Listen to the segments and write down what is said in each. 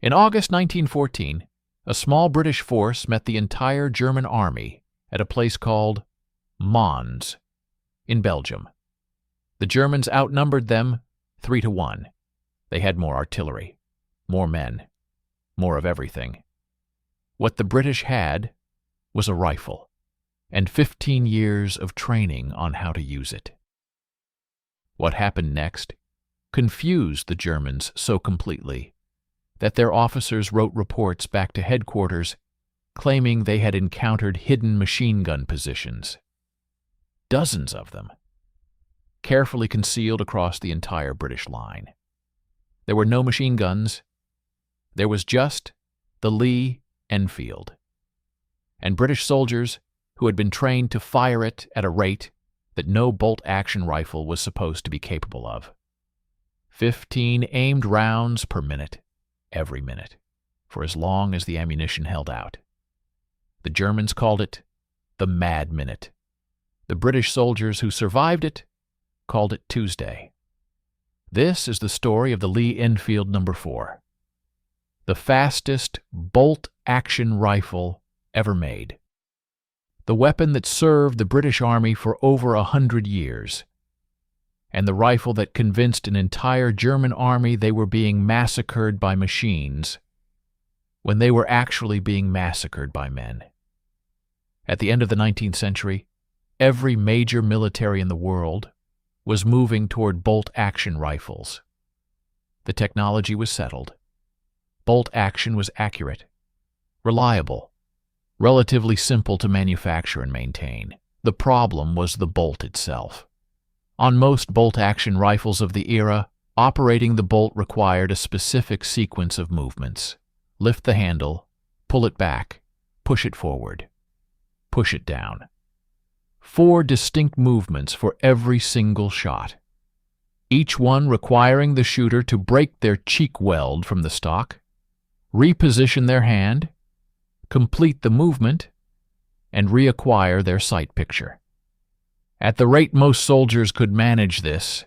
In August 1914, a small British force met the entire German army at a place called Mons in Belgium. The Germans outnumbered them 3-1. They had more artillery, more men, more of everything. What the British had was a rifle and 15 years of training on how to use it. What happened next confused the Germans so completely that their officers wrote reports back to headquarters claiming they had encountered hidden machine gun positions. Dozens of them, carefully concealed across the entire British line. There were no machine guns. There was just the Lee-Enfield, and British soldiers who had been trained to fire it at a rate that no bolt-action rifle was supposed to be capable of. 15 aimed rounds per minute, every minute, for as long as the ammunition held out. The Germans called it the Mad Minute. The British soldiers who survived it called it Tuesday. This is the story of the Lee-Enfield No.4, the fastest bolt-action rifle ever made. The weapon that served the British Army for over 100 years, and the rifle that convinced an entire German army they were being massacred by machines when they were actually being massacred by men. At the end of the 19th century, every major military in the world was moving toward bolt-action rifles. The technology was settled. Bolt action was accurate, reliable, relatively simple to manufacture and maintain. The problem was the bolt itself. On most bolt-action rifles of the era, operating the bolt required a specific sequence of movements. Lift the handle, pull it back, push it forward, push it down. 4 distinct movements for every single shot, each one requiring the shooter to break their cheek weld from the stock, reposition their hand, complete the movement, and reacquire their sight picture. At the rate most soldiers could manage this,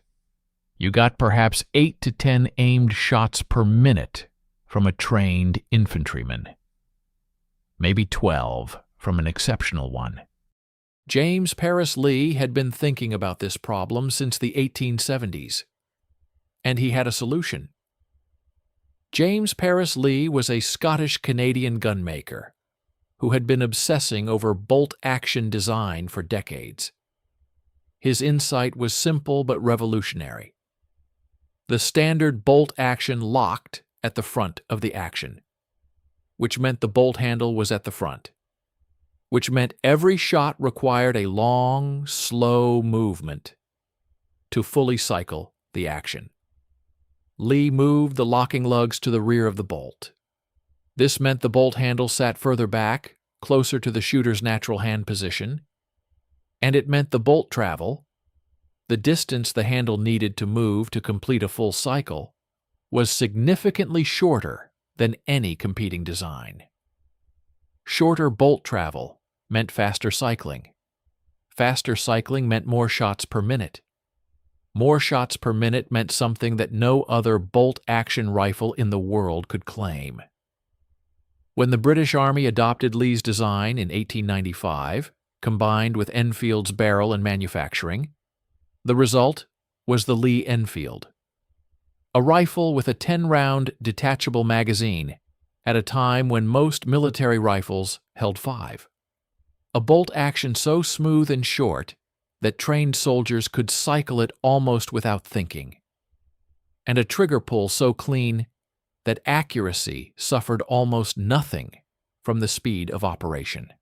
you got perhaps 8 to 10 aimed shots per minute from a trained infantryman. Maybe 12 from an exceptional one. James Paris Lee had been thinking about this problem since the 1870s, and he had a solution. James Paris Lee was a Scottish-Canadian gunmaker who had been obsessing over bolt-action design for decades. His insight was simple but revolutionary. The standard bolt action locked at the front of the action, which meant the bolt handle was at the front, which meant every shot required a long, slow movement to fully cycle the action. Lee moved the locking lugs to the rear of the bolt. This meant the bolt handle sat further back, closer to the shooter's natural hand position, and it meant the bolt travel, the distance the handle needed to move to complete a full cycle, was significantly shorter than any competing design. Shorter bolt travel meant faster cycling. Faster cycling meant more shots per minute. More shots per minute meant something that no other bolt-action rifle in the world could claim. When the British Army adopted Lee's design in 1895, combined with Enfield's barrel and manufacturing, the result was the Lee-Enfield, a rifle with a 10-round detachable magazine at a time when most military rifles held 5. A bolt action so smooth and short that trained soldiers could cycle it almost without thinking, and a trigger pull so clean that accuracy suffered almost nothing from the speed of operation.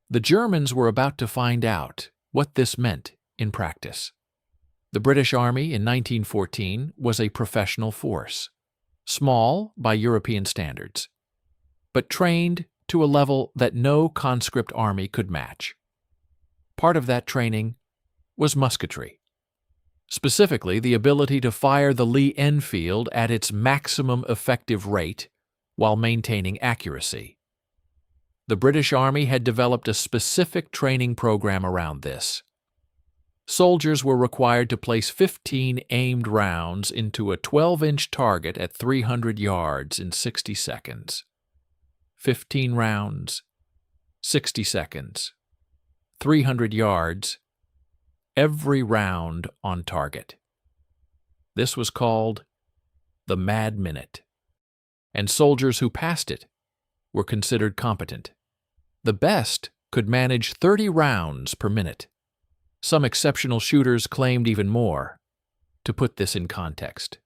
The Germans were about to find out what this meant in practice. The British Army in 1914 was a professional force, small by European standards, but trained to a level that no conscript army could match. Part of that training was musketry, specifically the ability to fire the Lee-Enfield at its maximum effective rate while maintaining accuracy. The British Army had developed a specific training program around this. soldiers were required to place 15 aimed rounds into a 12-inch target at 300 yards in 60 seconds. 15 rounds, 60 seconds, 300 yards, every round on target. This was called the Mad Minute, and soldiers who passed it were considered competent. The best could manage 30 rounds per minute. Some exceptional shooters claimed even more. To put this in context,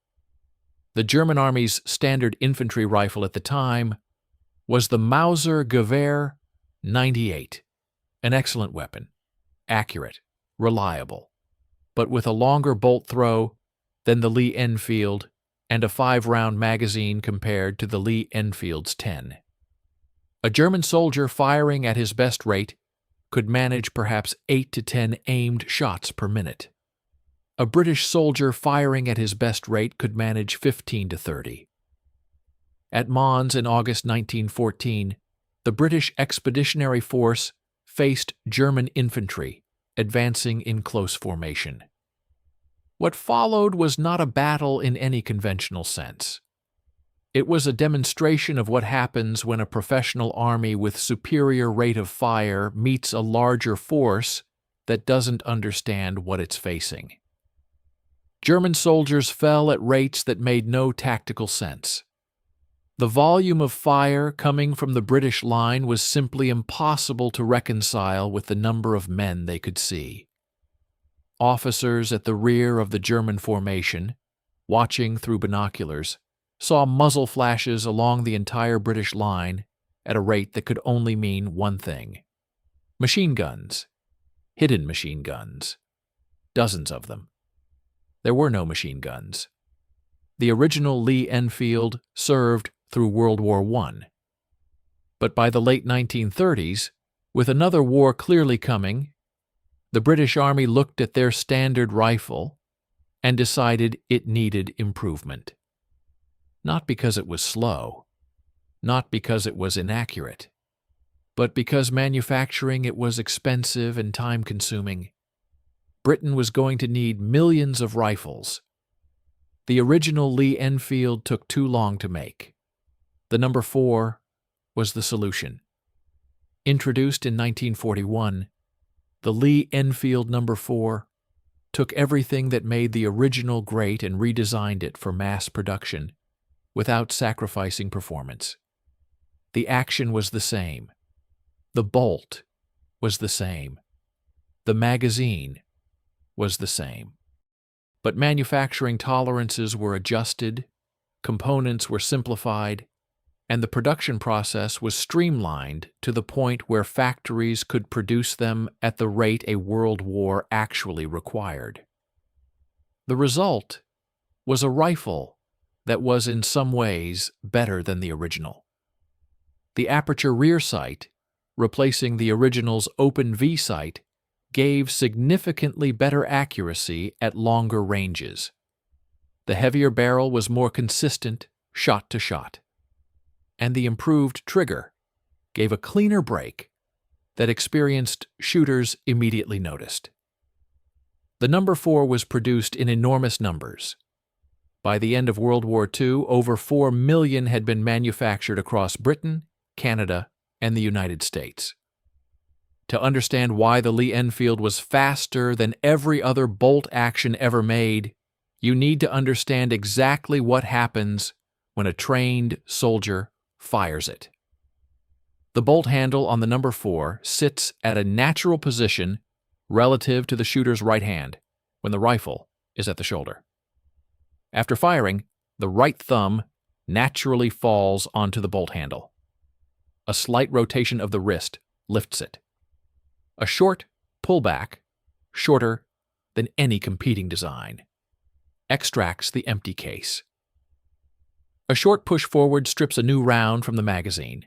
the German Army's standard infantry rifle at the time was the Mauser Gewehr 98, an excellent weapon, accurate, reliable, but with a longer bolt throw than the Lee-Enfield and a 5-round magazine compared to the Lee-Enfield's 10. A German soldier firing at his best rate could manage perhaps 8 to 10 aimed shots per minute. A British soldier firing at his best rate could manage 15 to 30. At Mons in August 1914, the British Expeditionary Force faced German infantry advancing in close formation. What followed was not a battle in any conventional sense. It was a demonstration of what happens when a professional army with superior rate of fire meets a larger force that doesn't understand what it's facing. German soldiers fell at rates that made no tactical sense. The volume of fire coming from the British line was simply impossible to reconcile with the number of men they could see. Officers at the rear of the German formation, watching through binoculars, saw muzzle flashes along the entire British line at a rate that could only mean one thing: machine guns, hidden machine guns, dozens of them. There were no machine guns. The original Lee-Enfield served through World War I. But by the late 1930s, with another war clearly coming, the British Army looked at their standard rifle and decided it needed improvement. Not because it was slow, not because it was inaccurate, but because manufacturing it was expensive and time-consuming. Britain was going to need millions of rifles. The original Lee-Enfield took too long to make. The No. 4 was the solution. Introduced in 1941, the Lee-Enfield No. 4 took everything that made the original great and redesigned it for mass production without sacrificing performance. The action was the same. The bolt was the same. The magazine was the same. But manufacturing tolerances were adjusted, components were simplified, and the production process was streamlined to the point where factories could produce them at the rate a world war actually required. The result was a rifle that was in some ways better than the original. The aperture rear sight, replacing the original's open V sight, gave significantly better accuracy at longer ranges. The heavier barrel was more consistent shot to shot, and the improved trigger gave a cleaner break that experienced shooters immediately noticed. The No. 4 was produced in enormous numbers. By the end of World War II, over 4 million had been manufactured across Britain, Canada, and the United States. To understand why the Lee-Enfield was faster than every other bolt action ever made, you need to understand exactly what happens when a trained soldier fires it. The bolt handle on the No. 4 sits at a natural position relative to the shooter's right hand when the rifle is at the shoulder. After firing, the right thumb naturally falls onto the bolt handle. A slight rotation of the wrist lifts it. A short pullback, shorter than any competing design, extracts the empty case. A short push forward strips a new round from the magazine.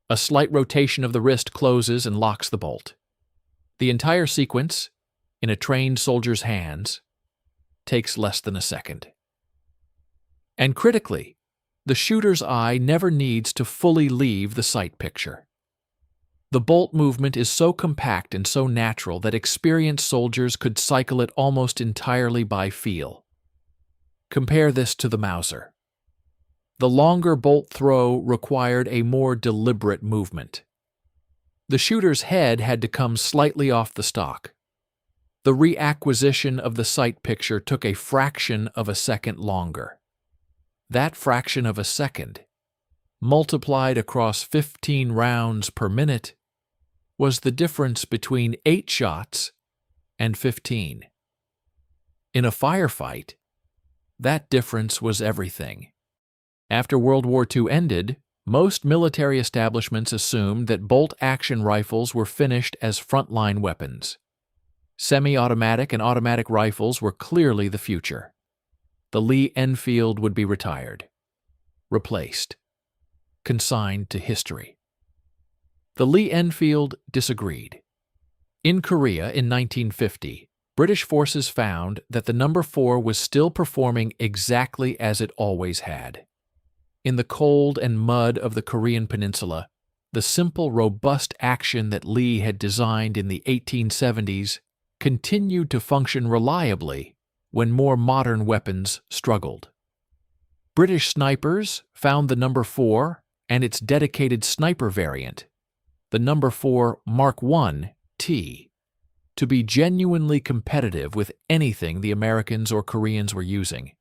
A slight rotation of the wrist closes and locks the bolt. The entire sequence, in a trained soldier's hands, takes less than a second. And critically, the shooter's eye never needs to fully leave the sight picture. The bolt movement is so compact and so natural that experienced soldiers could cycle it almost entirely by feel. Compare this to the Mauser. The longer bolt throw required a more deliberate movement. The shooter's head had to come slightly off the stock. The reacquisition of the sight picture took a fraction of a second longer. That fraction of a second, multiplied across 15 rounds per minute, was the difference between 8 shots and 15. In a firefight, that difference was everything. After World War II ended, most military establishments assumed that bolt-action rifles were finished as frontline weapons. Semi-automatic and automatic rifles were clearly the future. The Lee-Enfield would be retired, replaced, consigned to history. The Lee-Enfield disagreed. In Korea in 1950, British forces found that the No. 4 was still performing exactly as it always had. In the cold and mud of the Korean peninsula, the simple, robust action that Lee had designed in the 1870s continued to function reliably when more modern weapons struggled. British snipers found the No. 4 and its dedicated sniper variant, the No. 4 Mark I T, to be genuinely competitive with anything the Americans or Koreans were using.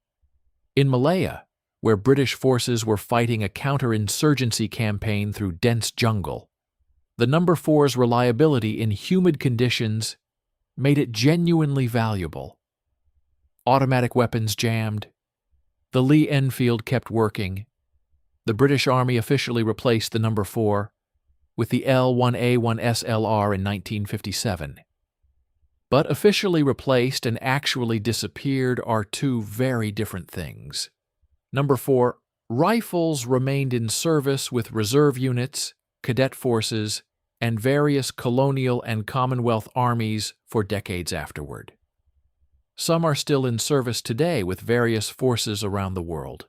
In Malaya, where British forces were fighting a counterinsurgency campaign through dense jungle, the No. 4's reliability in humid conditions made it genuinely valuable. Automatic weapons jammed. The Lee-Enfield kept working. The British Army officially replaced the No. 4 with the L1A1 SLR in 1957. But officially replaced and actually disappeared are two very different things. No. 4, rifles remained in service with reserve units, cadet forces, and various colonial and Commonwealth armies for decades afterward. Some are still in service today with various forces around the world.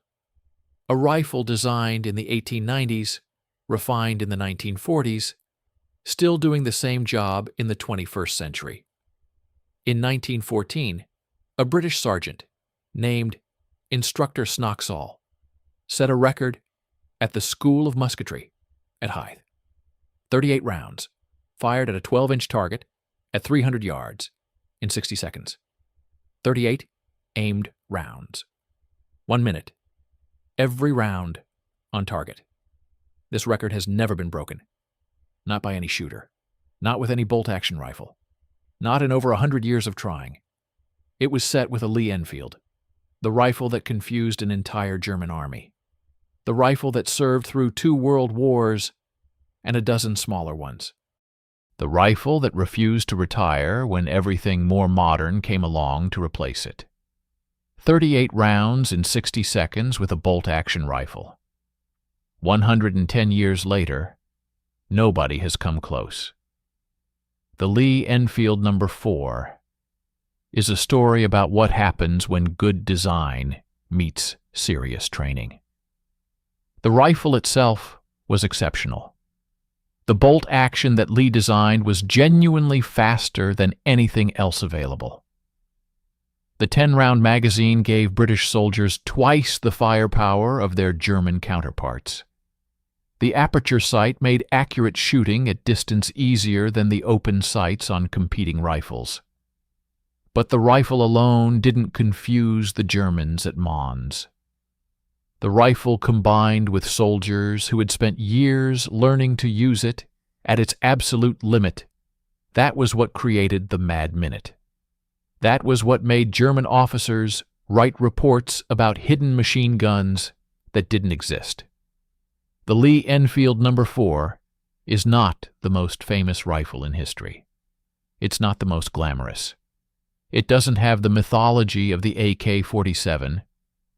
A rifle designed in the 1890s, refined in the 1940s, still doing the same job in the 21st century. In 1914, a British sergeant, named Instructor Snoxall, set a record at the School of Musketry at Hythe. 38 rounds, fired at a 12-inch target at 300 yards in 60 seconds. 38 aimed rounds. 1 minute. Every round on target. This record has never been broken. Not by any shooter. Not with any bolt-action rifle. Not in over 100 years of trying. It was set with a Lee-Enfield, the rifle that confused an entire German army. The rifle that served through 2 world wars and a dozen smaller ones. The rifle that refused to retire when everything more modern came along to replace it. 38 rounds in 60 seconds with a bolt-action rifle. 110 years later, nobody has come close. The Lee-Enfield No. 4 is a story about what happens when good design meets serious training. The rifle itself was exceptional. The bolt action that Lee designed was genuinely faster than anything else available. The 10-round magazine gave British soldiers twice the firepower of their German counterparts. The aperture sight made accurate shooting at distance easier than the open sights on competing rifles. But the rifle alone didn't confuse the Germans at Mons. The rifle combined with soldiers who had spent years learning to use it at its absolute limit. That was what created the Mad Minute. That was what made German officers write reports about hidden machine guns that didn't exist. The Lee-Enfield No. 4 is not the most famous rifle in history. It's not the most glamorous. It doesn't have the mythology of the AK-47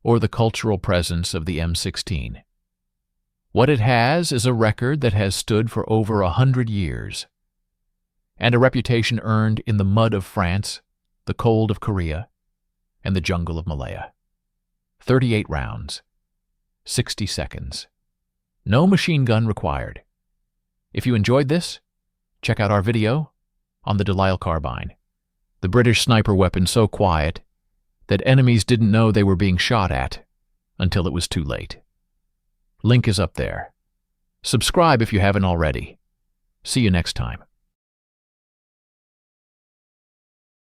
or the cultural presence of the M16. What it has is a record that has stood for over 100 years, and a reputation earned in the mud of France, the cold of Korea, and the jungle of Malaya. 38 rounds, 60 seconds. No machine gun required. If you enjoyed this, check out our video on the Delisle carbine, the British sniper weapon so quiet that enemies didn't know they were being shot at until it was too late. Link is up there. Subscribe if you haven't already. See you next time.